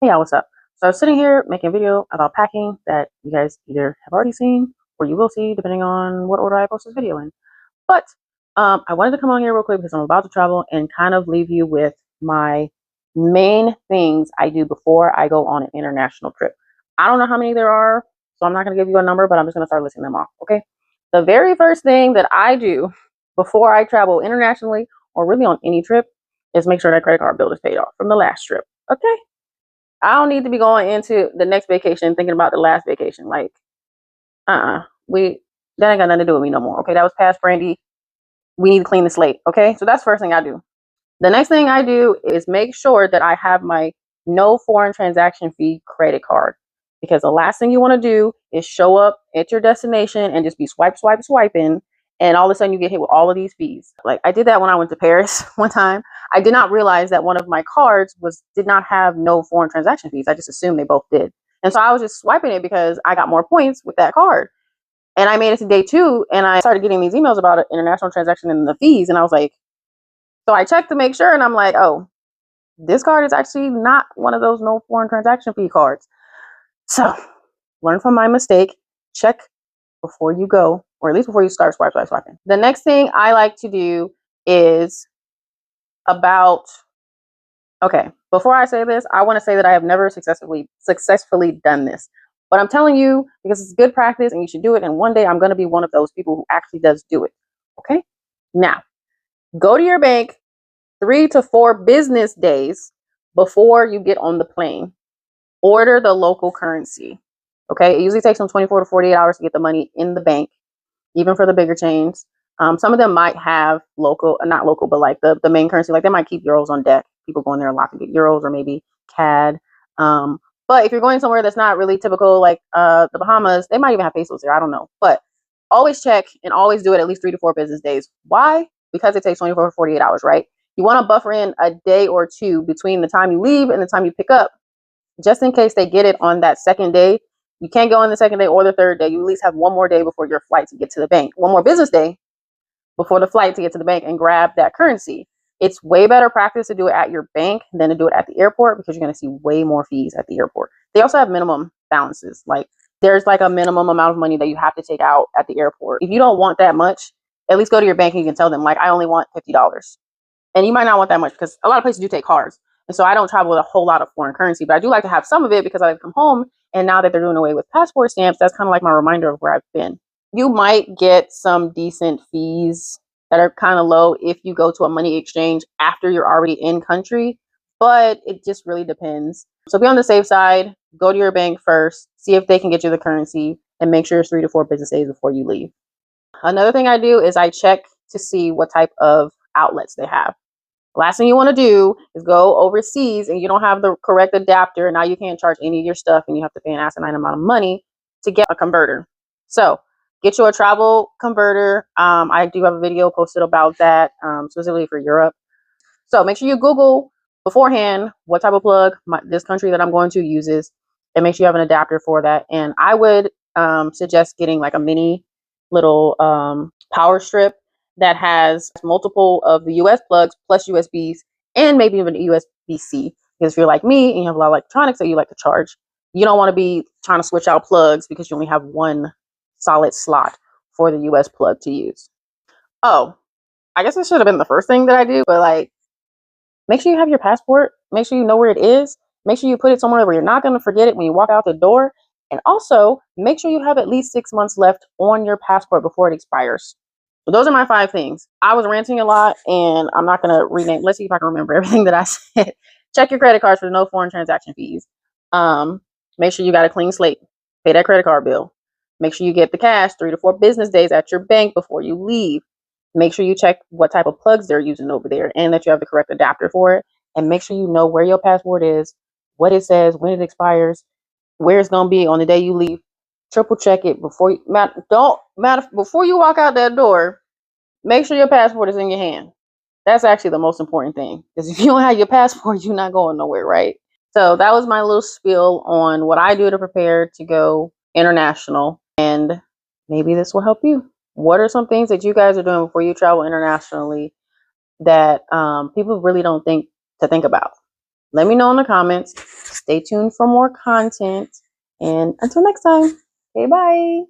Hey y'all, what's up? So I was sitting here making a video about packing that you guys either have already seen or you will see depending on what order I post this video in. But I wanted to come on here real quick because I'm about to travel and kind of leave you with my main things I do before I go on an international trip. I don't know how many there are, so I'm not going to give you a number, but I'm just going to start listing them off, okay? The very first thing that I do before I travel internationally or really on any trip is make sure that credit card bill is paid off from the last trip, okay? I don't need to be going into the next vacation thinking about the last vacation. Like, we that ain't got nothing to do with me no more. Okay, that was past Brandi. We need to clean the slate. Okay, so that's the first thing I do. The next thing I do is make sure that I have my no foreign transaction fee credit card, because the last thing you want to do is show up at your destination and just be swiping, and all of a sudden you get hit with all of these fees. Like I did that when I went to Paris one time. I did not realize that one of my cards did not have no foreign transaction fees. I just assumed they both did. And so I was just swiping it because I got more points with that card. And I made it to day 2 and I started getting these emails about an international transaction and the fees. And I was like, so I checked to make sure, and I'm like, oh, this card is actually not one of those no foreign transaction fee cards. So learn from my mistake, check before you go, or at least before you start swiping. The next thing I like to do is okay, before I say this, I want to say that I have never successfully done this. But I'm telling you because it's good practice and you should do it. And one day I'm going to be one of those people who actually does do it. Okay. Now, go to your bank 3 to 4 business days before you get on the plane. Order the local currency. Okay. It usually takes them 24 to 48 hours to get the money in the bank, even for the bigger chains. Some of them might have not local, but like the main currency. Like they might keep euros on deck. People go in there a lot to get euros or maybe CAD. But if you're going somewhere that's not really typical, like the Bahamas, they might even have pesos there. I don't know. But always check and always do it at least 3 to 4 business days. Why? Because it takes 24 to 48 hours, right? You want to buffer in a day or two between the time you leave and the time you pick up, just in case they get it on that second day. You can't go on the second day or the third day. You at least have one more day before your flight to get to the bank. One more business day before the flight to get to the bank and grab that currency. It's way better practice to do it at your bank than to do it at the airport, because you're going to see way more fees at the airport. They also have minimum balances. Like there's like a minimum amount of money that you have to take out at the airport. If you don't want that much, at least go to your bank and you can tell them like, I only want $50. And you might not want that much because a lot of places do take cards. And so I don't travel with a whole lot of foreign currency, but I do like to have some of it because I like to come home. And now that they're doing away with passport stamps, that's kind of like my reminder of where I've been. You might get some decent fees that are kind of low if you go to a money exchange after you're already in country, but it just really depends. So be on the safe side, go to your bank first, see if they can get you the currency, and make sure it's 3 to 4 business days before you leave. Another thing I do is I check to see what type of outlets they have. Last thing you want to do is go overseas and you don't have the correct adapter. And now you can't charge any of your stuff and you have to pay an asinine amount of money to get a converter. So get you a travel converter. I do have a video posted about that, specifically for Europe. So make sure you Google beforehand what type of plug this country that I'm going to uses, and make sure you have an adapter for that. And I would suggest getting like a mini little power strip that has multiple of the US plugs plus USBs and maybe even a USB-C. Because if you're like me and you have a lot of electronics that you like to charge, you don't want to be trying to switch out plugs because you only have one solid slot for the US plug to use. Oh, I guess this should have been the first thing that I do, but like, make sure you have your passport. Make sure you know where it is. Make sure you put it somewhere where you're not going to forget it when you walk out the door. And also make sure you have at least 6 months left on your passport before it expires. So those are my 5 things. I was ranting a lot and I'm not going to rename. Let's see if I can remember everything that I said. Check your credit cards for no foreign transaction fees. Make sure you got a clean slate. Pay that credit card bill. Make sure you get the cash 3 to 4 business days at your bank before you leave. Make sure you check what type of plugs they're using over there and that you have the correct adapter for it. And make sure you know where your passport is, what it says, when it expires, where it's going to be on the day you leave. Triple check it before you before you walk out that door. Make sure your passport is in your hand. That's actually the most important thing, because if you don't have your passport, you're not going nowhere, right? So that was my little spiel on what I do to prepare to go international, and maybe this will help you. What are some things that you guys are doing before you travel internationally that people really don't think about? Let me know in the comments. Stay tuned for more content. And until next time, okay, bye.